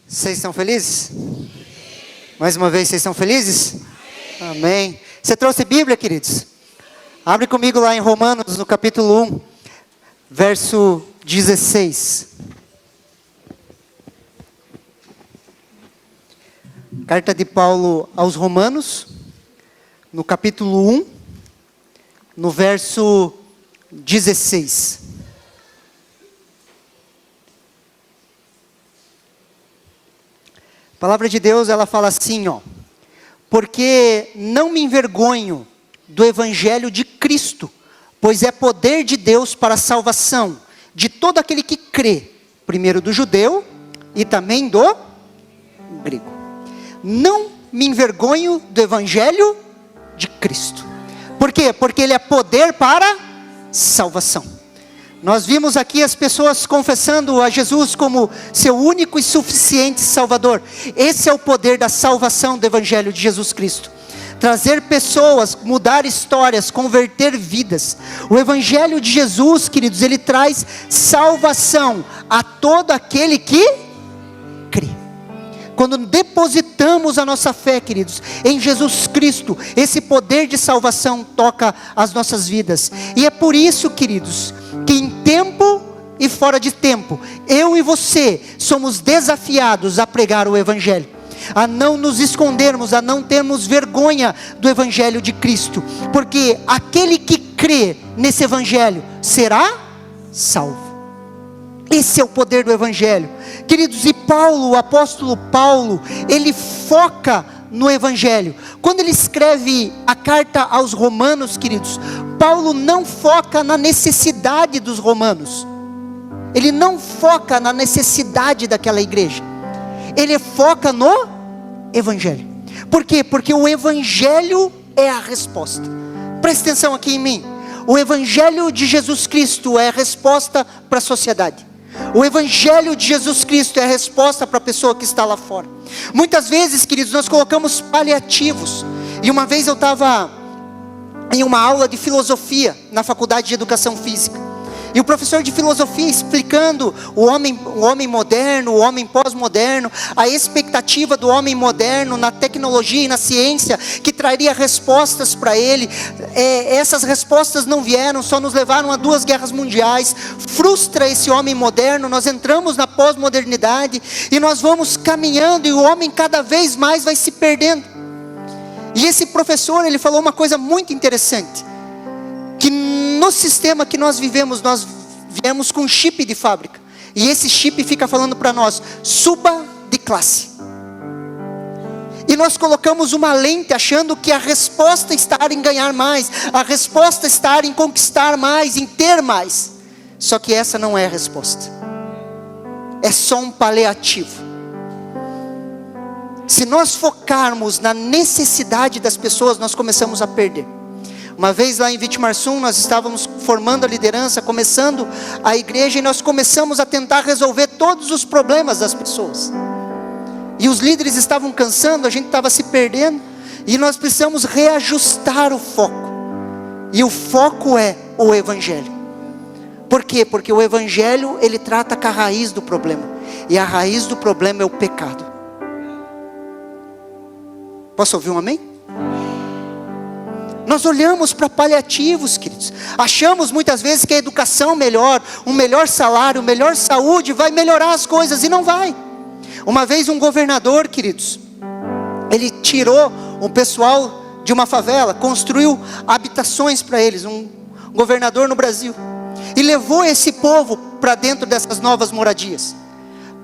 Vocês estão felizes? Mais uma vez, vocês estão felizes? Amém. Você trouxe Bíblia, queridos? Abre comigo lá em Romanos, no capítulo 1, verso 16. Carta de Paulo aos Romanos, no capítulo 1, no verso 16. A palavra de Deus, ela fala assim, porque não me envergonho do evangelho de Cristo, pois é poder de Deus para a salvação de todo aquele que crê, primeiro do judeu e também do grego. Não me envergonho do evangelho de Cristo. Por quê? Porque ele é poder para salvação. Nós vimos aqui as pessoas confessando a Jesus como seu único e suficiente Salvador. Esse é o poder da salvação do Evangelho de Jesus Cristo. Trazer pessoas, mudar histórias, converter vidas. O Evangelho de Jesus, queridos, ele traz salvação a todo aquele que crê. Quando depositamos a nossa fé, queridos, em Jesus Cristo, esse poder de salvação toca as nossas vidas. E é por isso, queridos, que em tempo e fora de tempo, eu e você somos desafiados a pregar o Evangelho, a não nos escondermos, a não termos vergonha do Evangelho de Cristo, porque aquele que crê nesse Evangelho será salvo. Esse é o poder do Evangelho, queridos. E Paulo, o apóstolo Paulo, ele foca no Evangelho. Quando ele escreve a carta aos Romanos, queridos, Paulo não foca na necessidade dos romanos. Ele não foca na necessidade daquela igreja. Ele foca no Evangelho. Por quê? Porque o Evangelho é a resposta. Preste atenção aqui em mim. O Evangelho de Jesus Cristo é a resposta para a sociedade. O Evangelho de Jesus Cristo é a resposta para a pessoa que está lá fora. Muitas vezes, queridos, nós colocamos paliativos. E uma vez eu estava em uma aula de filosofia na faculdade de educação física. E o professor de filosofia explicando o homem moderno, o homem pós-moderno, a expectativa do homem moderno na tecnologia e na ciência, que traria respostas para ele. Essas respostas não vieram, só nos levaram a 2 guerras mundiais. Frustra esse homem moderno, nós entramos na pós-modernidade e nós vamos caminhando e o homem cada vez mais vai se perdendo. E esse professor, ele falou uma coisa muito interessante, que no sistema que nós vivemos, nós viemos com chip de fábrica, e esse chip fica falando para nós, suba de classe, e nós colocamos uma lente achando que a resposta está em ganhar mais, a resposta está em conquistar mais, em ter mais. Só que essa não é a resposta, é só um paliativo. Se nós focarmos na necessidade das pessoas, nós começamos a perder. Uma vez lá em Vitimarsum, nós estávamos formando a liderança, começando a igreja, e nós começamos a tentar resolver todos os problemas das pessoas. E os líderes estavam cansando, a gente estava se perdendo, e nós precisamos reajustar o foco. E o foco é o Evangelho. Por quê? Porque o Evangelho, ele trata com a raiz do problema. E a raiz do problema é o pecado. Posso ouvir um amém? Nós olhamos para paliativos, queridos. Achamos muitas vezes que a educação melhor, um melhor salário, melhor saúde vai melhorar as coisas, e não vai. Uma vez um governador, queridos, ele tirou um pessoal de uma favela, construiu habitações para eles, um governador no Brasil, e levou esse povo para dentro dessas novas moradias.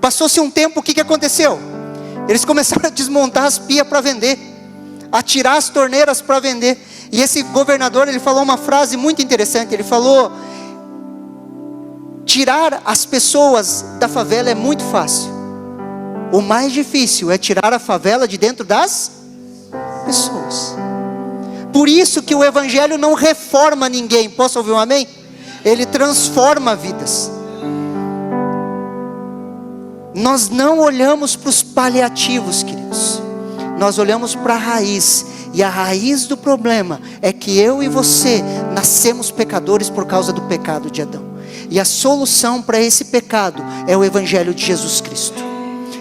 Passou-se um tempo, o que aconteceu? Eles começaram a desmontar as pias para vender, a tirar as torneiras para vender. E esse governador, ele falou uma frase muito interessante. Ele falou: tirar as pessoas da favela é muito fácil, o mais difícil é tirar a favela de dentro das pessoas. Por isso que o Evangelho não reforma ninguém. Posso ouvir um amém? Ele transforma vidas. Nós não olhamos para os paliativos, queridos. Nós olhamos para a raiz. E a raiz do problema é que eu e você nascemos pecadores por causa do pecado de Adão. E a solução para esse pecado é o Evangelho de Jesus Cristo.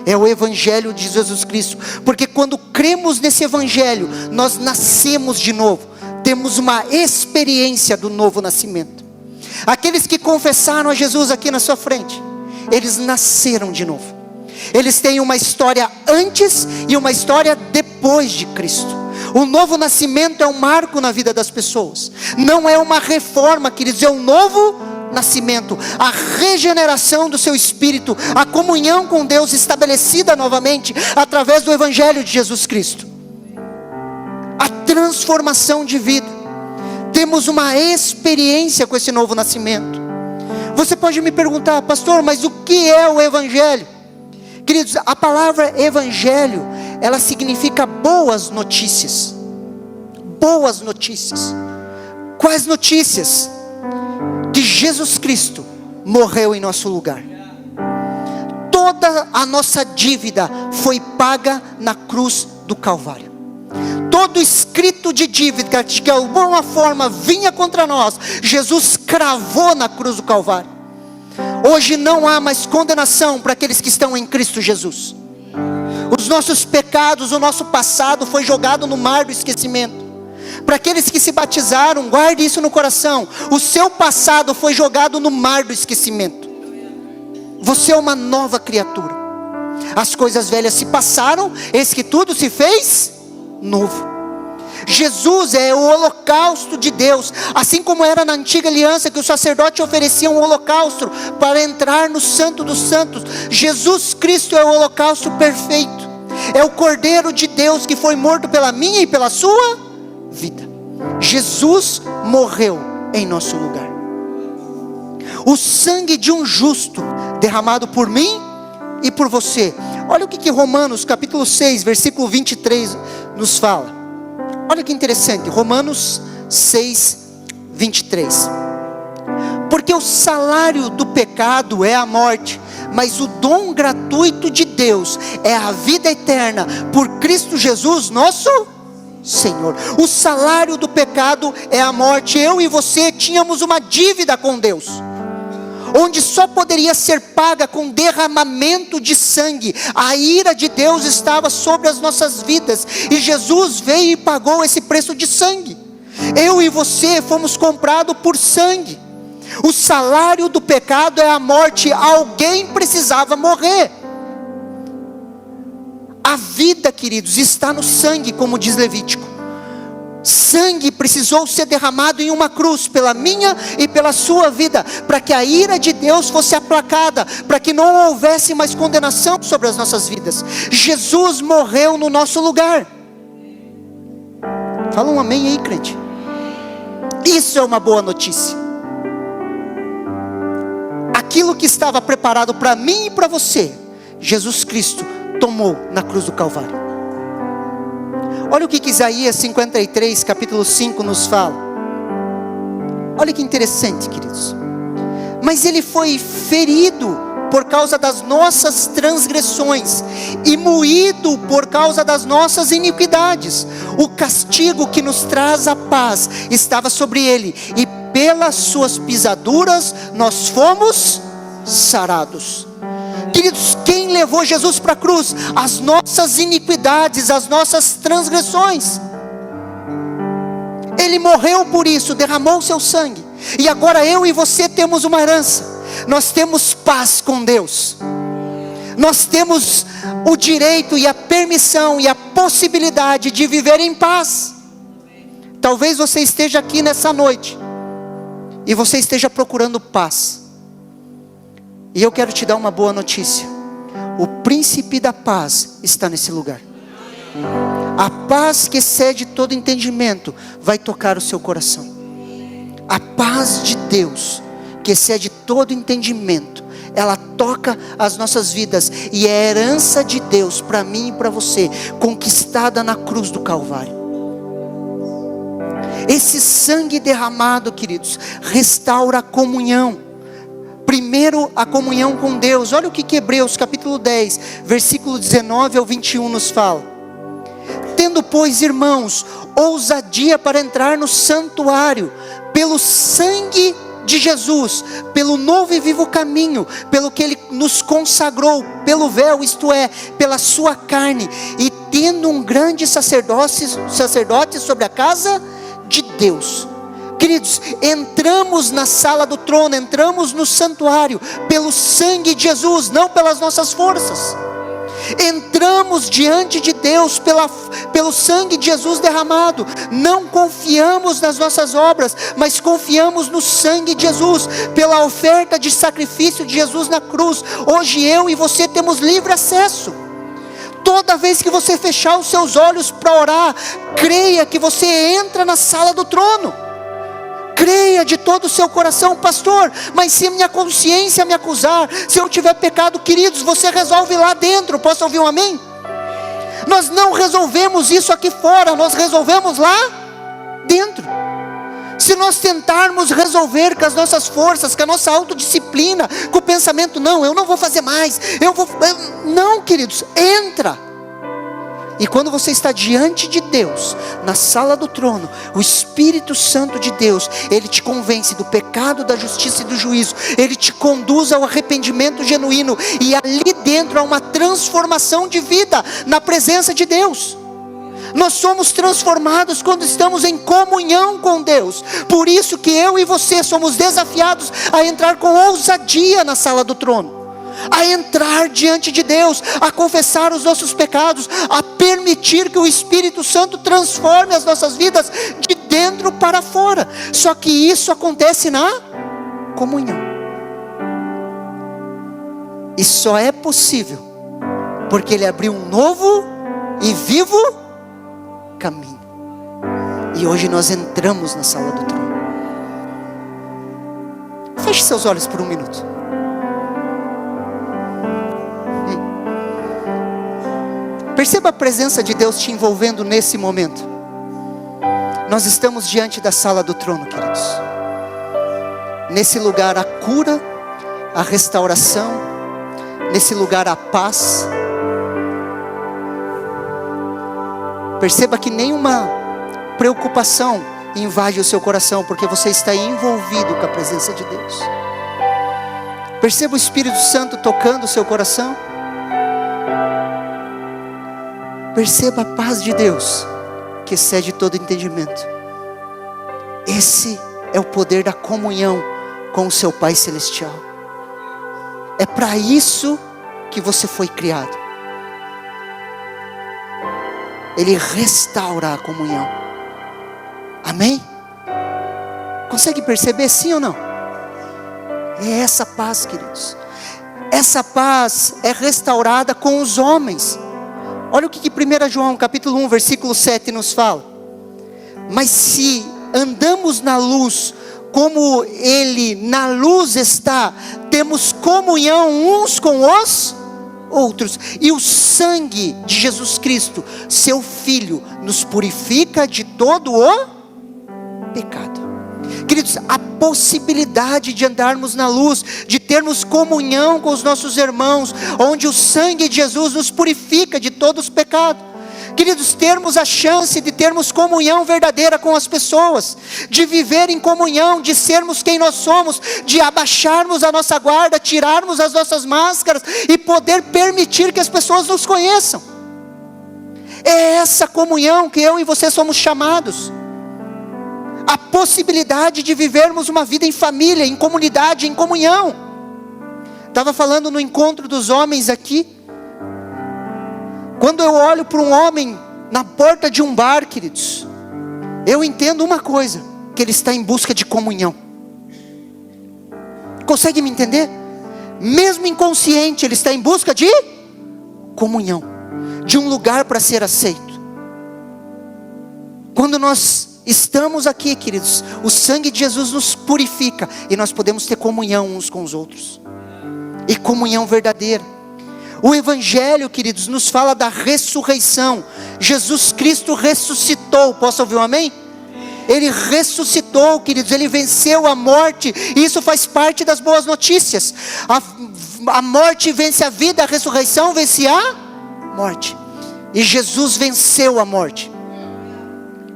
É o Evangelho de Jesus Cristo, porque quando cremos nesse Evangelho, nós nascemos de novo, temos uma experiência do novo nascimento. Aqueles que confessaram a Jesus aqui na sua frente, eles nasceram de novo. Eles têm uma história antes e uma história depois de Cristo. O novo nascimento é um marco na vida das pessoas, não é uma reforma, queridos, é um novo nascimento, a regeneração do seu espírito, a comunhão com Deus estabelecida novamente através do Evangelho de Jesus Cristo, a transformação de vida. Temos uma experiência com esse novo nascimento. Você pode me perguntar, pastor, mas o que é o Evangelho? Queridos, a palavra Evangelho, ela significa boas notícias. Boas notícias. Quais notícias? Que Jesus Cristo morreu em nosso lugar. Toda a nossa dívida foi paga na cruz do Calvário. Todo escrito de dívida que de alguma forma vinha contra nós, Jesus cravou na cruz do Calvário. Hoje não há mais condenação para aqueles que estão em Cristo Jesus. Os nossos pecados, o nosso passado foi jogado no mar do esquecimento. Para aqueles que se batizaram, guarde isso no coração. O seu passado foi jogado no mar do esquecimento. Você é uma nova criatura. As coisas velhas se passaram, eis que tudo se fez novo. Jesus é o holocausto de Deus. Assim como era na antiga aliança, que o sacerdote oferecia um holocausto para entrar no santo dos santos, Jesus Cristo é o holocausto perfeito. É o Cordeiro de Deus que foi morto pela minha e pela sua vida. Jesus morreu em nosso lugar. O sangue de um justo derramado por mim e por você. Olha o que Romanos capítulo 6 versículo 23 nos fala. Olha que interessante, Romanos 6, 23. Porque o salário do pecado é a morte, mas o dom gratuito de Deus é a vida eterna por Cristo Jesus nosso Senhor. O salário do pecado é a morte. Eu e você tínhamos uma dívida com Deus, onde só poderia ser paga com derramamento de sangue. A ira de Deus estava sobre as nossas vidas, e Jesus veio e pagou esse preço de sangue. Eu e você fomos comprados por sangue. O salário do pecado é a morte. Alguém precisava morrer. A vida, queridos, está no sangue, como diz Levítico. Sangue precisou ser derramado em uma cruz, pela minha e pela sua vida, para que a ira de Deus fosse aplacada, para que não houvesse mais condenação sobre as nossas vidas. Jesus morreu no nosso lugar. Fala um amém aí, crente. Isso é uma boa notícia. Aquilo que estava preparado para mim e para você, Jesus Cristo tomou na cruz do Calvário. Olha o que Isaías 53, capítulo 5 nos fala. Olha que interessante, queridos. Mas ele foi ferido por causa das nossas transgressões e moído por causa das nossas iniquidades. O castigo que nos traz a paz estava sobre ele, e pelas suas pisaduras nós fomos sarados. Queridos, quem levou Jesus para a cruz? As nossas iniquidades, as nossas transgressões. Ele morreu por isso, derramou o seu sangue. E agora eu e você temos uma herança. Nós temos paz com Deus. Nós temos o direito e a permissão e a possibilidade de viver em paz. Talvez você esteja aqui nessa noite e você esteja procurando paz. E eu quero te dar uma boa notícia. O príncipe da paz está nesse lugar. A paz que excede todo entendimento vai tocar o seu coração. A paz de Deus, que excede todo entendimento, ela toca as nossas vidas. E é a herança de Deus para mim e para você, conquistada na cruz do Calvário. Esse sangue derramado, queridos, restaura a comunhão. Primeiro, a comunhão com Deus. Olha o que Hebreus capítulo 10, versículo 19 ao 21 nos fala. Tendo, pois, irmãos, ousadia para entrar no santuário, pelo sangue de Jesus, pelo novo e vivo caminho, pelo que Ele nos consagrou, pelo véu, isto é, pela sua carne, e tendo um grande sacerdote sobre a casa de Deus. Queridos, entramos na sala do trono, entramos no santuário, pelo sangue de Jesus, não pelas nossas forças. Entramos diante de Deus pelo sangue de Jesus derramado. Não confiamos nas nossas obras, mas confiamos no sangue de Jesus, pela oferta de sacrifício de Jesus na cruz. Hoje eu e você temos livre acesso. Toda vez que você fechar os seus olhos para orar, creia que você entra na sala do trono. Creia de todo o seu coração: pastor, mas se a minha consciência me acusar, se eu tiver pecado, queridos, você resolve lá dentro. Posso ouvir um amém? Nós não resolvemos isso aqui fora, nós resolvemos lá dentro. Se nós tentarmos resolver com as nossas forças, com a nossa autodisciplina, com o pensamento, não, eu não vou fazer mais, não, queridos, entra. E quando você está diante de Deus, na sala do trono, o Espírito Santo de Deus, Ele te convence do pecado, da justiça e do juízo. Ele te conduz ao arrependimento genuíno. E ali dentro há uma transformação de vida, na presença de Deus. Nós somos transformados quando estamos em comunhão com Deus. Por isso que eu e você somos desafiados a entrar com ousadia na sala do trono. A entrar diante de Deus, a confessar os nossos pecados, a permitir que o Espírito Santo transforme as nossas vidas de dentro para fora. Só que isso acontece na comunhão. E só é possível porque Ele abriu um novo e vivo caminho. E hoje nós entramos na sala do trono. Feche seus olhos por um minuto. Perceba a presença de Deus te envolvendo nesse momento. Nós estamos diante da sala do trono, queridos. Nesse lugar a cura, a restauração. Nesse lugar a paz. Perceba que nenhuma preocupação invade o seu coração, porque você está envolvido com a presença de Deus. Perceba o Espírito Santo tocando o seu coração. Perceba a paz de Deus, que excede todo entendimento. Esse é o poder da comunhão com o seu Pai Celestial. É para isso que você foi criado. Ele restaura a comunhão. Amém? Consegue perceber, sim ou não? É essa paz, queridos. Essa paz é restaurada com os homens. Olha o que 1 João capítulo 1 versículo 7 nos fala. Mas se andamos na luz, como Ele na luz está, temos comunhão uns com os outros. E o sangue de Jesus Cristo, seu Filho, nos purifica de todo o pecado. Queridos, a possibilidade de andarmos na luz, de termos comunhão com os nossos irmãos, onde o sangue de Jesus nos purifica de todos os pecados. Queridos, termos a chance de termos comunhão verdadeira com as pessoas, de viver em comunhão, de sermos quem nós somos, de abaixarmos a nossa guarda, tirarmos as nossas máscaras e poder permitir que as pessoas nos conheçam. É essa comunhão que eu e você somos chamados. A possibilidade de vivermos uma vida em família, em comunidade, em comunhão. Estava falando no encontro dos homens aqui. Quando eu olho para um homem na porta de um bar, queridos, eu entendo uma coisa, que ele está em busca de comunhão. Consegue me entender? Mesmo inconsciente, ele está em busca de comunhão, de um lugar para ser aceito. Quando nós estamos aqui, queridos, o sangue de Jesus nos purifica e nós podemos ter comunhão uns com os outros, e comunhão verdadeira. O Evangelho, queridos, nos fala da ressurreição. Jesus Cristo ressuscitou. Posso ouvir um amém? Ele ressuscitou, queridos, Ele venceu a morte, e isso faz parte das boas notícias. A morte vence a vida, a ressurreição vence a morte, e Jesus venceu a morte.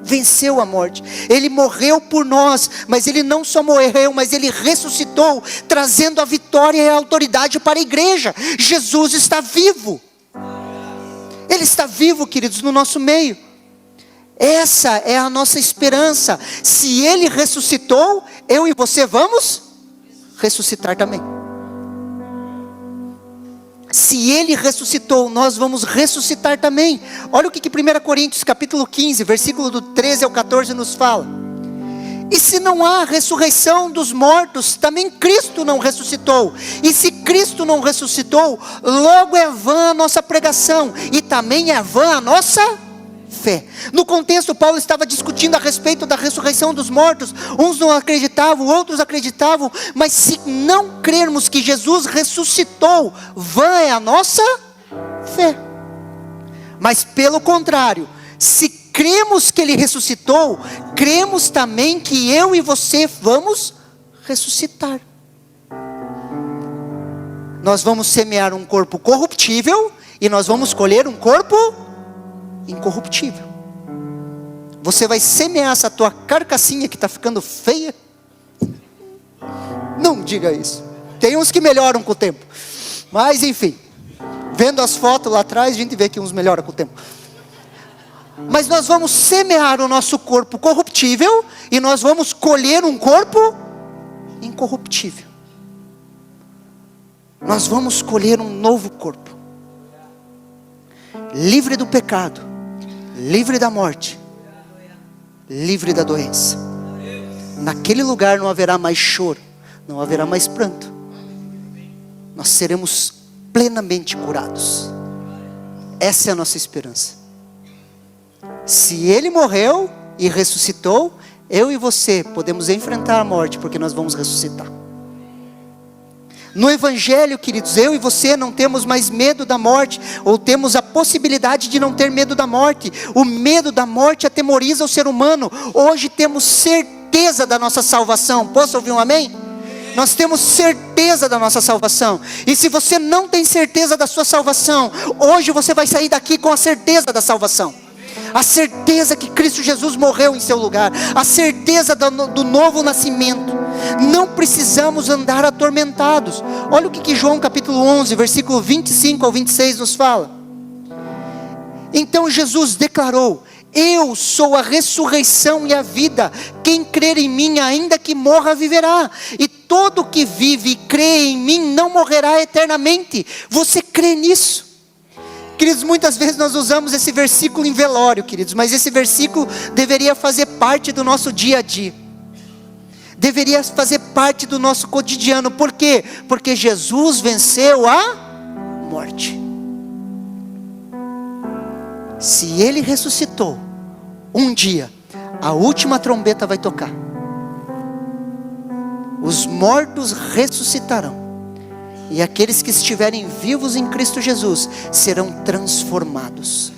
venceu a morte. Ele morreu por nós, mas Ele não só morreu, mas Ele ressuscitou, trazendo a vitória e a autoridade para a igreja. Jesus está vivo. Ele está vivo, queridos, no nosso meio. Essa é a nossa esperança. Se Ele ressuscitou, eu e você vamos ressuscitar também. Se Ele ressuscitou, nós vamos ressuscitar também. Olha o que 1 Coríntios capítulo 15, versículo do 13 ao 14 nos fala. E se não há ressurreição dos mortos, também Cristo não ressuscitou. E se Cristo não ressuscitou, logo é vã a nossa pregação, e também é vã a nossa fé. No contexto, Paulo estava discutindo a respeito da ressurreição dos mortos. Uns não acreditavam, outros acreditavam. Mas se não crermos que Jesus ressuscitou, vã é a nossa fé. Mas pelo contrário, se cremos que Ele ressuscitou, cremos também que eu e você vamos ressuscitar. Nós vamos semear um corpo corruptível e nós vamos colher um corpo incorruptível. Você vai semear essa tua carcassinha que está ficando feia? Não diga isso. Tem uns que melhoram com o tempo. Mas enfim, vendo as fotos lá atrás, a gente vê que uns melhoram com o tempo. Mas nós vamos semear o nosso corpo corruptível e nós vamos colher um corpo incorruptível. Nós vamos colher um novo corpo, livre do pecado, livre da morte, livre da doença. Naquele lugar não haverá mais choro, não haverá mais pranto. Nós seremos plenamente curados. Essa é a nossa esperança. Se Ele morreu e ressuscitou, eu e você podemos enfrentar a morte, porque nós vamos ressuscitar. No Evangelho, queridos, eu e você não temos mais medo da morte, ou temos a possibilidade de não ter medo da morte. O medo da morte atemoriza o ser humano. Hoje temos certeza da nossa salvação. Posso ouvir um amém? Nós temos certeza da nossa salvação. E se você não tem certeza da sua salvação, hoje você vai sair daqui com a certeza da salvação. A certeza que Cristo Jesus morreu em seu lugar. A certeza do novo nascimento. Não precisamos andar atormentados. Olha o que João capítulo 11, versículo 25 ao 26 nos fala. Então Jesus declarou: eu sou a ressurreição e a vida. Quem crer em mim, ainda que morra, viverá. E todo que vive e crê em mim não morrerá eternamente. Você crê nisso? Queridos, muitas vezes nós usamos esse versículo em velório, queridos, mas esse versículo deveria fazer parte do nosso dia a dia. Deveria fazer parte do nosso cotidiano. Por quê? Porque Jesus venceu a morte. Se Ele ressuscitou, um dia a última trombeta vai tocar. Os mortos ressuscitarão. E aqueles que estiverem vivos em Cristo Jesus serão transformados.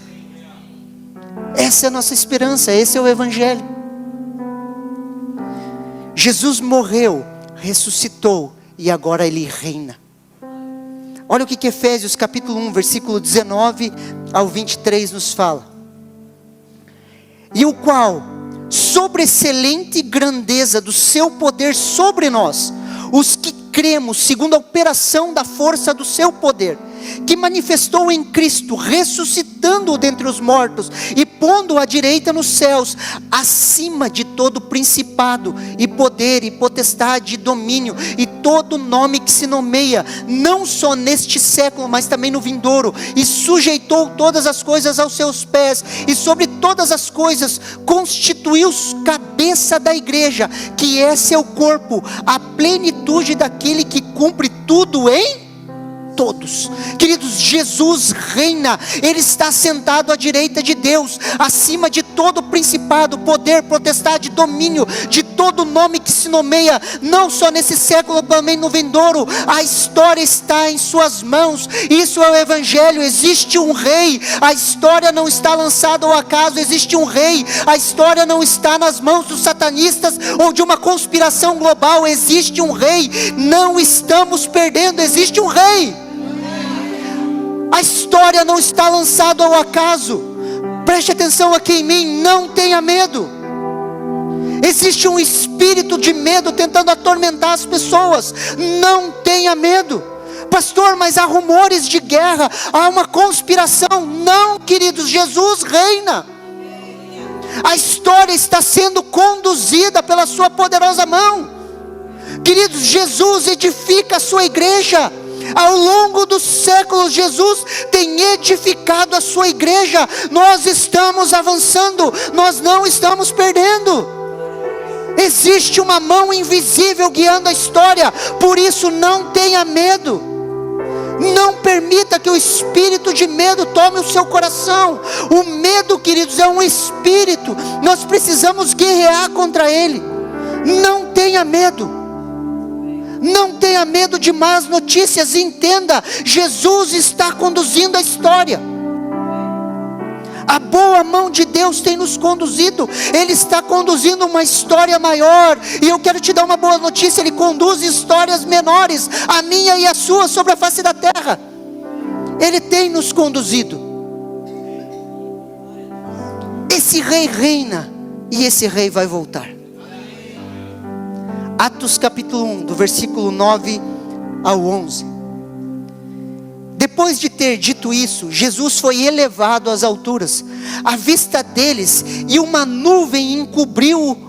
Essa é a nossa esperança, esse é o Evangelho. Jesus morreu, ressuscitou e agora Ele reina. Olha o que Efésios capítulo 1, versículo 19 ao 23 nos fala. E o qual, sobre excelente grandeza do seu poder sobre nós, os que cremos segundo a operação da força do seu poder, que manifestou em Cristo, ressuscitando-o dentre os mortos e pondo-o à direita nos céus, acima de todo principado e poder e potestade e domínio e todo nome que se nomeia, não só neste século, mas também no vindouro, e sujeitou todas as coisas aos seus pés, e sobre todas as coisas constituiu cabeça da igreja, que é seu corpo, a plenitude daquele que cumpre tudo em todos. Queridos, Jesus reina. Ele está sentado à direita de Deus, acima de todo principado, poder, potestade, domínio, de todo nome que se nomeia, não só nesse século, também no vindouro. A história está em suas mãos. Isso é o Evangelho. Existe um rei. A história não está lançada ao acaso. Existe um rei. A história não está nas mãos dos satanistas ou de uma conspiração global. Existe um rei. Não estamos perdendo. Existe um rei. A história não está lançada ao acaso. Preste atenção aqui em mim, não tenha medo. Existe um espírito de medo tentando atormentar as pessoas. Não tenha medo. Pastor, mas há rumores de guerra, há uma conspiração. Não, queridos, Jesus reina. A história está sendo conduzida pela sua poderosa mão. Queridos, Jesus edifica a sua igreja. Ao longo dos séculos, Jesus tem edificado a sua igreja. Nós estamos avançando, nós não estamos perdendo. Existe uma mão invisível guiando a história. Por isso, não tenha medo. Não permita que o espírito de medo tome o seu coração. O medo, queridos, é um espírito. Nós precisamos guerrear contra ele. Não tenha medo. Não tenha medo de más notícias. Entenda, Jesus está conduzindo a história. A boa mão de Deus tem nos conduzido. Ele está conduzindo uma história maior. E eu quero te dar uma boa notícia. Ele conduz histórias menores, a minha e a sua, sobre a face da terra. Ele tem nos conduzido. Esse rei reina, e esse rei vai voltar. Atos capítulo 1, do versículo 9 ao 11. Depois de ter dito isso, Jesus foi elevado às alturas, à vista deles, e uma nuvem encobriu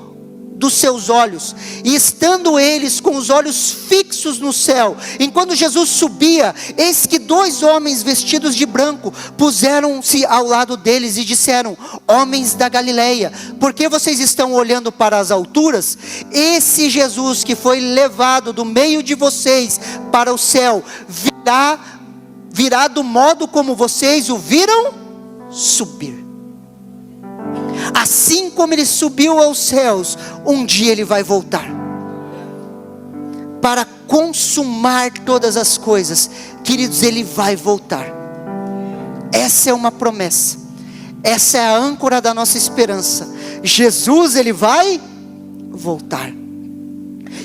dos seus olhos, e estando eles com os olhos fixos no céu, enquanto Jesus subia, eis que 2 homens vestidos de branco puseram-se ao lado deles e disseram: homens da Galileia, por que vocês estão olhando para as alturas? Esse Jesus que foi levado do meio de vocês para o céu, virá do modo como vocês o viram subir. Assim como ele subiu aos céus, um dia ele vai voltar para consumar todas as coisas. Queridos, ele vai voltar. Essa é uma promessa. Essa é a âncora da nossa esperança. Jesus, ele vai voltar.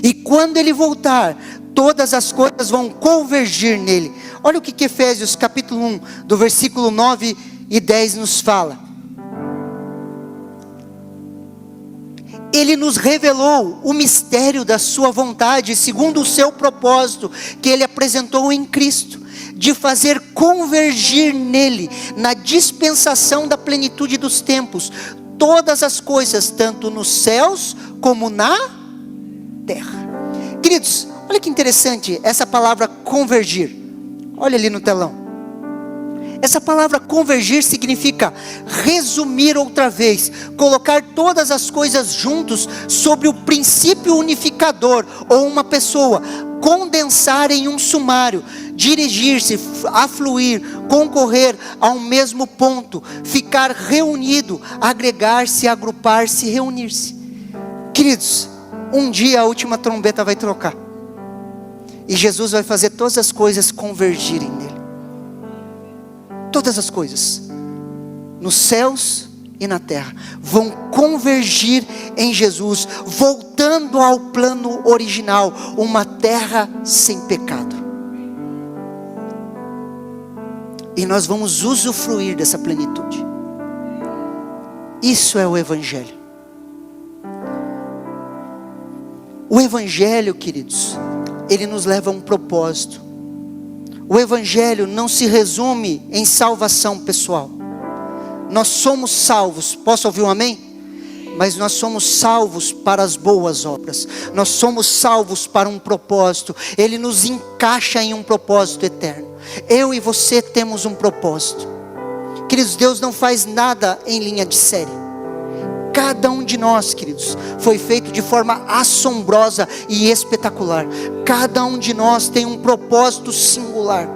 E quando ele voltar, todas as coisas vão convergir nele. Olha o que Efésios capítulo 1, do versículo 9 e 10 nos fala. Ele nos revelou o mistério da sua vontade, segundo o seu propósito, que ele apresentou em Cristo, de fazer convergir nele, na dispensação da plenitude dos tempos, todas as coisas, tanto nos céus como na terra. Queridos, olha que interessante essa palavra convergir. Olha ali no telão. Essa palavra convergir significa resumir outra vez, colocar todas as coisas juntos sobre o princípio unificador, ou uma pessoa, condensar em um sumário, dirigir-se, afluir, concorrer a um mesmo ponto, ficar reunido, agregar-se, agrupar-se, reunir-se. Queridos, um dia a última trombeta vai trocar, e Jesus vai fazer todas as coisas convergirem nele. Todas as coisas, nos céus e na terra, vão convergir em Jesus, voltando ao plano original, uma terra sem pecado. E nós vamos usufruir dessa plenitude. Isso é o Evangelho. O Evangelho, queridos, ele nos leva a um propósito. O Evangelho não se resume em salvação pessoal. Nós somos salvos, posso ouvir um amém? Mas nós somos salvos para as boas obras. Nós somos salvos para um propósito. Ele nos encaixa em um propósito eterno. Eu e você temos um propósito. Queridos, Deus não faz nada em linha de série. Cada um de nós, queridos, foi feito de forma assombrosa e espetacular. Cada um de nós tem um propósito singular.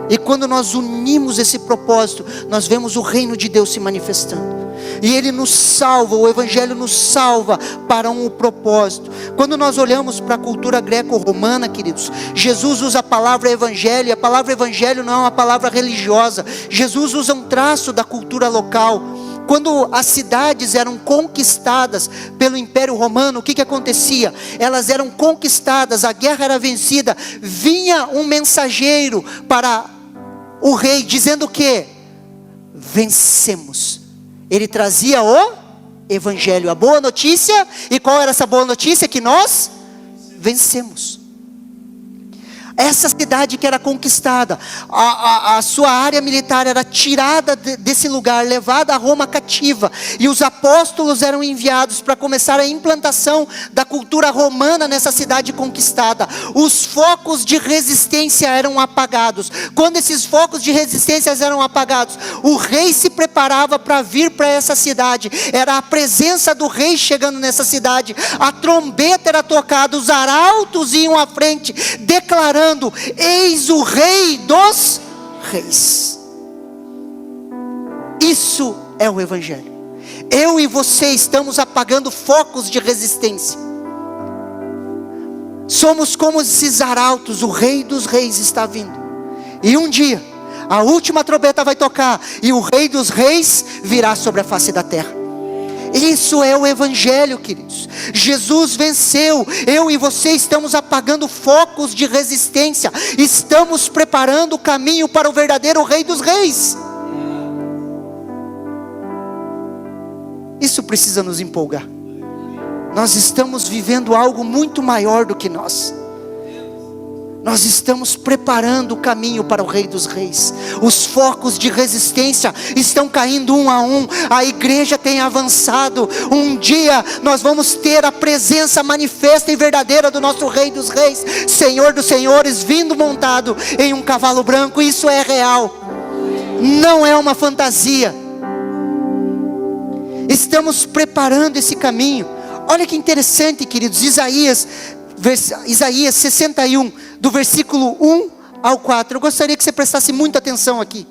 E quando nós unimos esse propósito, nós vemos o reino de Deus se manifestando. E Ele nos salva, o Evangelho nos salva para um propósito. Quando nós olhamos para a cultura greco-romana, queridos, Jesus usa a palavra Evangelho. E a palavra Evangelho não é uma palavra religiosa. Jesus usa um traço da cultura local. Quando as cidades eram conquistadas pelo Império Romano, o que acontecia? Elas eram conquistadas, a guerra era vencida, vinha um mensageiro para o rei, dizendo o quê? Vencemos. Ele trazia o evangelho, a boa notícia. E qual era essa boa notícia? Que nós vencemos. Essa cidade que era conquistada, a sua área militar era tirada desse lugar, levada a Roma cativa, e os apóstolos eram enviados para começar a implantação da cultura romana nessa cidade conquistada. Os focos de resistência eram apagados. Quando esses focos de resistência eram apagados, o rei se preparava para vir para essa cidade. Era a presença do rei chegando nessa cidade. A trombeta era tocada, os arautos iam à frente, declarando: eis o rei dos reis. Isso é o evangelho. Eu e você estamos apagando focos de resistência. Somos como esses arautos. O rei dos reis está vindo. E um dia a última trombeta vai tocar, e o rei dos reis virá sobre a face da terra. Isso é o evangelho, queridos. Jesus venceu. Eu e você estamos apagando focos de resistência. Estamos preparando o caminho para o verdadeiro rei dos reis. Isso precisa nos empolgar. Nós estamos vivendo algo muito maior do que nós. Nós estamos preparando o caminho para o Rei dos Reis. Os focos de resistência estão caindo um a um. A igreja tem avançado. Um dia nós vamos ter a presença manifesta e verdadeira do nosso Rei dos Reis, Senhor dos Senhores, vindo montado em um cavalo branco. Isso é real, não é uma fantasia. Estamos preparando esse caminho. Olha que interessante, queridos. Isaías 61, do versículo 1 ao 4. Eu gostaria que você prestasse muita atenção aqui.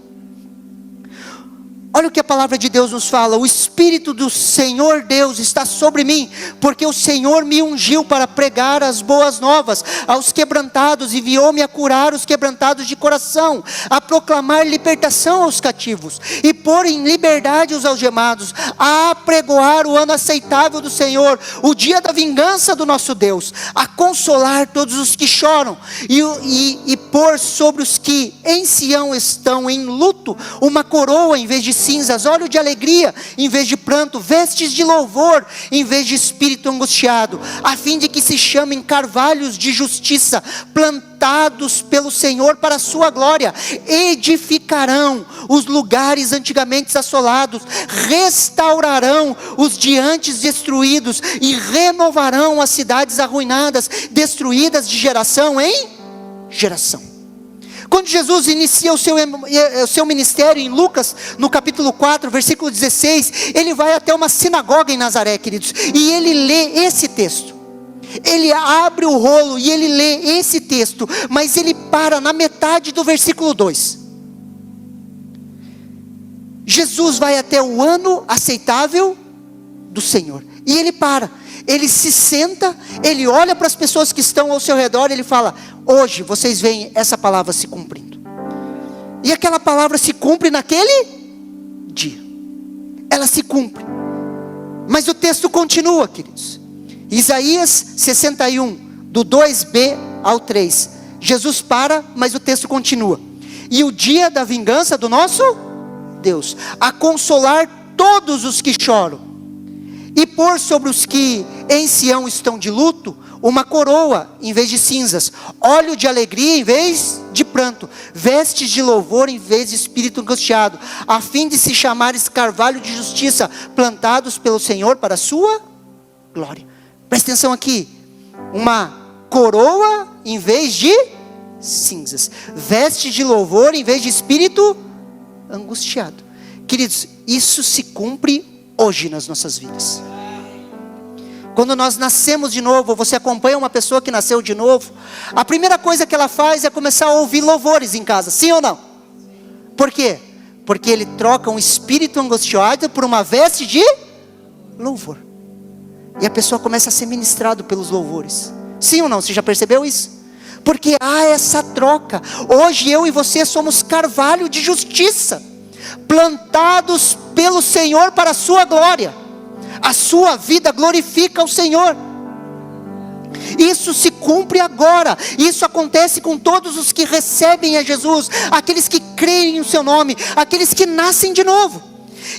Olha o que a palavra de Deus nos fala: o Espírito do Senhor Deus está sobre mim, porque o Senhor me ungiu para pregar as boas novas aos quebrantados, enviou-me a curar os quebrantados de coração, a proclamar libertação aos cativos, e pôr em liberdade os algemados, a apregoar o ano aceitável do Senhor, o dia da vingança do nosso Deus, a consolar todos os que choram, e pôr sobre os que em Sião estão em luto uma coroa em vez de cinzas, óleo de alegria em vez de pranto, vestes de louvor em vez de espírito angustiado, a fim de que se chamem carvalhos de justiça, plantados pelo Senhor para a sua glória. Edificarão os lugares antigamente assolados, restaurarão os de antes destruídos, e renovarão as cidades arruinadas, destruídas de geração em geração. Quando Jesus inicia o seu ministério em Lucas, no capítulo 4, versículo 16, ele vai até uma sinagoga em Nazaré, queridos, e ele lê esse texto. Ele abre o rolo e ele lê esse texto, mas ele para na metade do versículo 2. Jesus vai até o ano aceitável do Senhor, e ele para. Ele se senta, ele olha para as pessoas que estão ao seu redor, e ele fala: hoje vocês veem essa palavra se cumprindo. E aquela palavra se cumpre naquele dia. Ela se cumpre. Mas o texto continua, queridos. Isaías 61, do 2b ao 3. Jesus para, mas o texto continua. E o dia da vingança do nosso Deus, a consolar todos os que choram, e pôr sobre os que em Sião estão de luto uma coroa em vez de cinzas, óleo de alegria em vez de pranto, vestes de louvor em vez de espírito angustiado, a fim de se chamarem carvalho de justiça, plantados pelo Senhor para a sua glória. Presta atenção aqui: uma coroa em vez de cinzas, vestes de louvor em vez de espírito angustiado. Queridos, isso se cumpre hoje nas nossas vidas. Quando nós nascemos de novo, você acompanha uma pessoa que nasceu de novo, a primeira coisa que ela faz é começar a ouvir louvores em casa, sim ou não? Por quê? Porque ele troca um espírito angustiado por uma veste de louvor, e a pessoa começa a ser ministrado pelos louvores, sim ou não? Você já percebeu isso? Porque há essa troca. Hoje eu e você somos carvalho de justiça, plantados pelo Senhor para a sua glória. A sua vida glorifica o Senhor. Isso se cumpre agora. Isso acontece com todos os que recebem a Jesus, aqueles que creem no seu nome, aqueles que nascem de novo.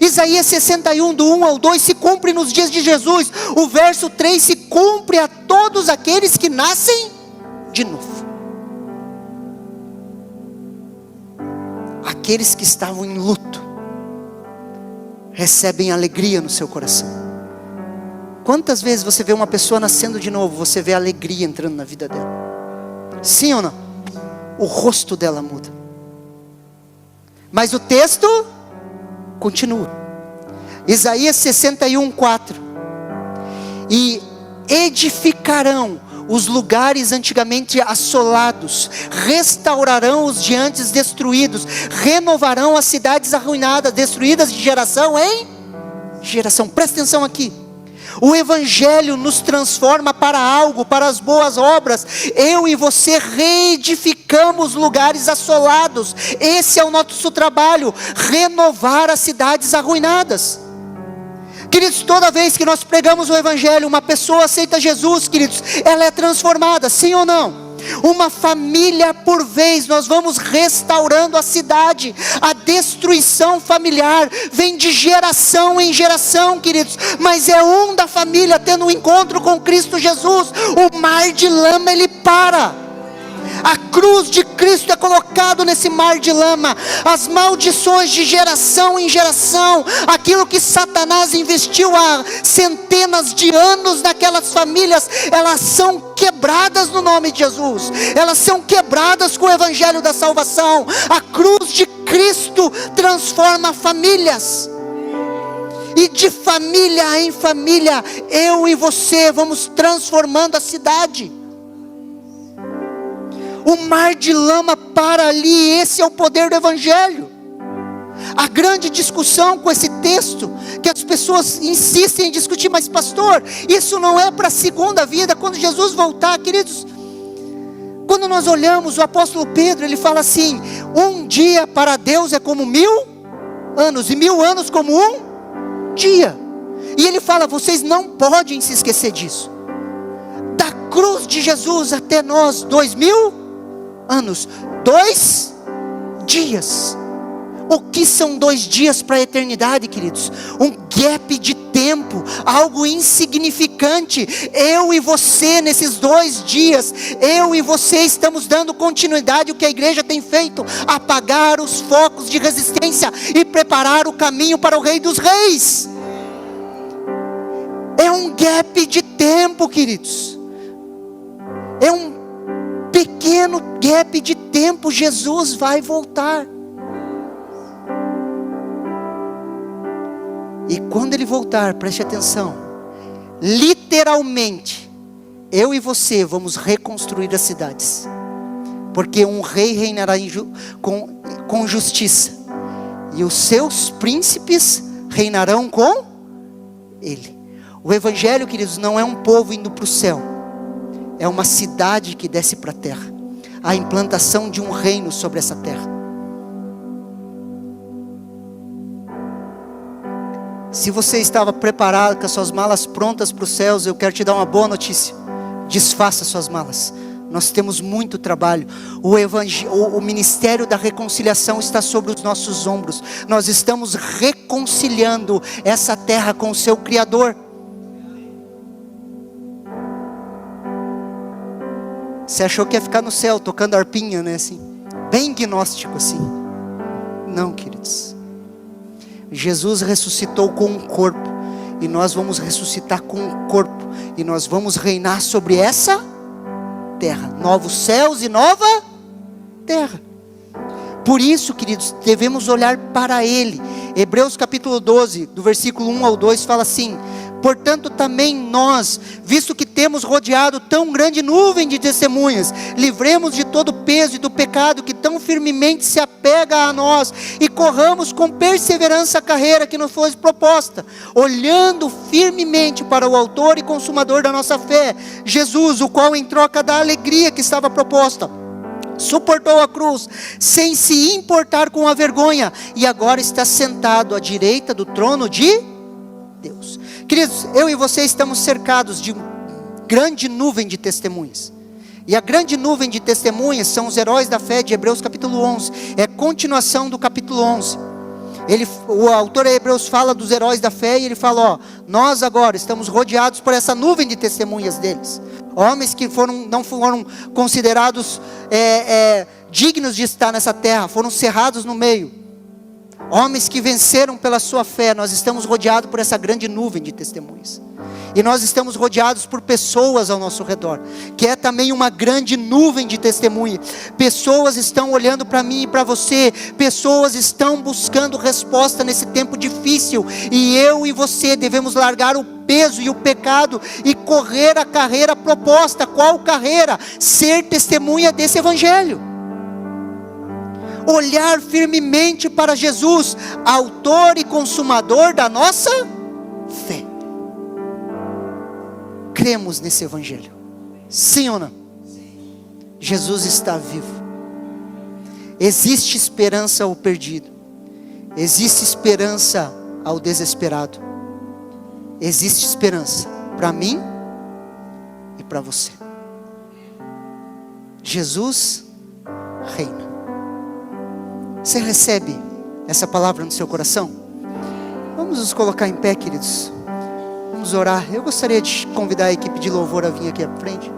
Isaías 61, do 1 ao 2, se cumpre nos dias de Jesus. O verso 3 se cumpre a todos aqueles que nascem de novo. Aqueles que estavam em luto recebem alegria no seu coração. Quantas vezes você vê uma pessoa nascendo de novo, você vê alegria entrando na vida dela? Sim ou não? O rosto dela muda. Mas o texto continua. Isaías 61, 4. E edificarão os lugares antigamente assolados, restaurarão os de antes destruídos, renovarão as cidades arruinadas, destruídas de geração em geração. Presta atenção aqui. O Evangelho nos transforma para algo, para as boas obras. Eu e você reedificamos lugares assolados. Esse é o nosso trabalho, renovar as cidades arruinadas. Queridos, toda vez que nós pregamos o Evangelho, uma pessoa aceita Jesus, queridos, ela é transformada, sim ou não? Uma família por vez, nós vamos restaurando a cidade. A destruição familiar vem de geração em geração, queridos, mas é um da família tendo um encontro com Cristo Jesus, o mar de lama ele para. A cruz de Cristo é colocado nesse mar de lama. As maldições de geração em geração, aquilo que Satanás investiu há centenas de anos naquelas famílias, elas são quebradas no nome de Jesus. Elas são quebradas com o Evangelho da salvação. A cruz de Cristo transforma famílias. E de família em família, eu e você vamos transformando a cidade. O mar de lama para ali, esse é o poder do Evangelho. A grande discussão com esse texto, que as pessoas insistem em discutir, mas pastor, isso não é para a segunda vida, quando Jesus voltar, queridos. Quando nós olhamos o apóstolo Pedro, ele fala assim: um dia para Deus é como 1000 anos, e 1000 anos como um dia. E ele fala, vocês não podem se esquecer disso. Da cruz de Jesus até nós, 2000 anos, 2 dias. O que são 2 dias para a eternidade, queridos? Um gap de tempo, algo insignificante. Eu e você nesses 2 dias, eu e você estamos dando continuidade ao que a igreja tem feito, apagar os focos de resistência e preparar o caminho para o Rei dos Reis. É um gap de tempo, queridos. É um pequeno gap de tempo. Jesus vai voltar. E quando ele voltar, preste atenção, literalmente, eu e você vamos reconstruir as cidades, porque um rei reinará com justiça, e os seus príncipes reinarão com ele. O Evangelho, queridos, não é um povo indo para o céu, é uma cidade que desce para a terra, a implantação de um reino sobre essa terra. Se você estava preparado com as suas malas prontas para os céus, eu quero te dar uma boa notícia: desfaça suas malas. Nós temos muito trabalho. O ministério da reconciliação está sobre os nossos ombros. Nós estamos reconciliando essa terra com o seu Criador. Você achou que ia ficar no céu tocando harpinha, né? Assim, bem gnóstico assim. Não, queridos. Jesus ressuscitou com um corpo, e nós vamos ressuscitar com um corpo, e nós vamos reinar sobre essa terra, novos céus e nova terra. Por isso, queridos, devemos olhar para Ele. Hebreus capítulo 12, do versículo 1 ao 2, fala assim: portanto também nós, visto que temos rodeado tão grande nuvem de testemunhas, livremos de todo o peso e do pecado que tão firmemente se apega a nós, e corramos com perseverança a carreira que nos foi proposta, olhando firmemente para o autor e consumador da nossa fé, Jesus, o qual em troca da alegria que estava proposta, suportou a cruz, sem se importar com a vergonha, e agora está sentado à direita do trono de Deus. Queridos, eu e você estamos cercados de grande nuvem de testemunhas. E a grande nuvem de testemunhas são os heróis da fé de Hebreus capítulo 11. É a continuação do capítulo 11. O autor de Hebreus fala dos heróis da fé e ele fala, nós agora estamos rodeados por essa nuvem de testemunhas deles. Homens que não foram considerados dignos de estar nessa terra, foram cerrados no meio. Homens que venceram pela sua fé. Nós estamos rodeados por essa grande nuvem de testemunhas. E nós estamos rodeados por pessoas ao nosso redor, que é também uma grande nuvem de testemunha. Pessoas estão olhando para mim e para você. Pessoas estão buscando resposta nesse tempo difícil. E eu e você devemos largar o peso e o pecado e correr a carreira proposta. Qual carreira? Ser testemunha desse evangelho. Olhar firmemente para Jesus, autor e consumador da nossa fé. Cremos nesse evangelho? Sim ou não? Jesus está vivo. Existe esperança ao perdido. Existe esperança ao desesperado. Existe esperança para mim e para você. Jesus reina. Você recebe essa palavra no seu coração? Vamos nos colocar em pé, queridos. Vamos orar. Eu gostaria de convidar a equipe de louvor a vir aqui à frente.